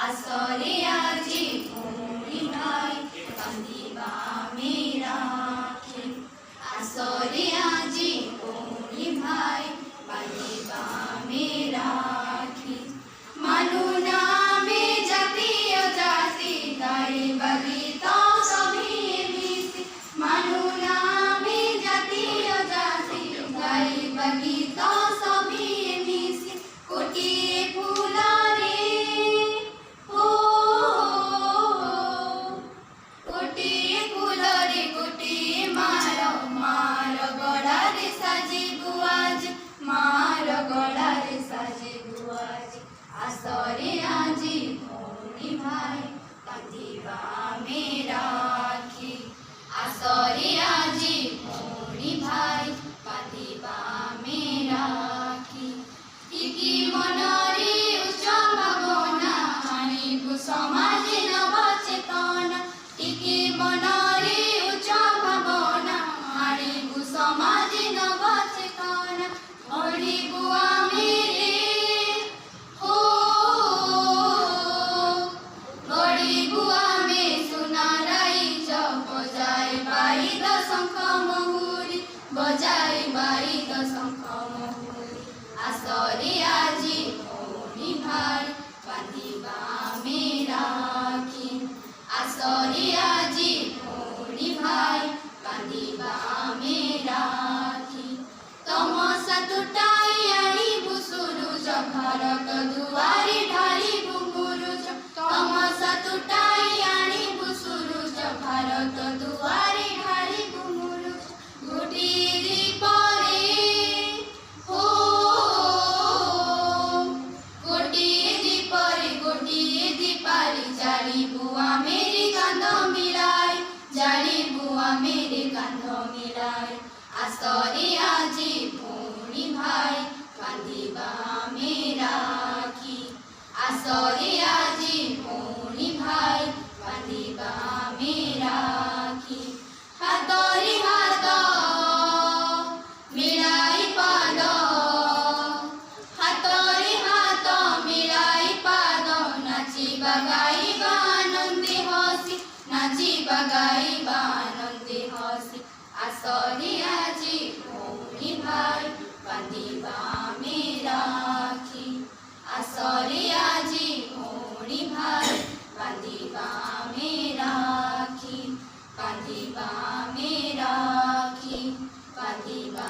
आसरे আজি ভৰি ভাই বান্ধিবা আমি ৰাখি आसरे আজি ভৰি ভাই বান্ধিবা আমি ৰাখি মানুহ নামে জাতি অজাতি গাইবা গীত সভিয়ে মিশি মানুহ নামে জাতি অজাতি গাইবা গীত সভিয়ে মিশি কোটিয়ে ফুলরে কোটিয়ে ফুলরে কোটিয়ে মার মার গড়ারে সাজিবু আজ মার গড়ারে সাজিবু আজ आसरे আজি ভৰি ভাই বান্ধিবা আমি ৰাখি आसरे আজি ভৰি ভাই বান্ধিবা আমি ৰাখি কি মনরে উচ্চ ভাবনা আনিবু সমাজে নব চেতনা কি মনরে উচ্চ ভাবনা আনিবু সমাজে নব চেতনা গঢ়িবু আমি बजाई बाई द शंख महुरी आसरे আজি ভৰি ভাই বান্ধিবা আমি ৰাখি आसरे আজি ভৰি ভাই বান্ধিবা আমি ৰাখি তমসা টুটাই আনিবু সূৰুজ ঘৰত দুৱাৰি ঢালিবু মুৰুজ তমসা টুটাই আনিবু সূৰুজ ঘৰত দুৱাৰি ঢালিবু মুৰুজ গোটিয়ে দীপরে গোটিয়ে দীপরে গোটিয়ে দীপারি জালিবু আমেরি কান্ধ মিলাই জালিবু আমেরি কান্ধ মিলাই आसरे আজি ভৰি ভাই বান্ধিবা আমি ৰাখি आसरे আজি ভৰি ভাই বান্ধিবা আমি ৰাখি হাতরি হাত মিলাই পাদ হাতরি হাত মিলাই পাদ নাচিবা গাইবা আনন্দে হসি নাচিবা গাইবা আনন্দে হসি आसरे আজি ভৰি ভাই বান্ধিবা আমি ৰাখি आसरे আজি ভৰি ভাই বান্ধিবা আমি ৰাখি বান্ধিবা আমি ৰাখি বান্ধিবা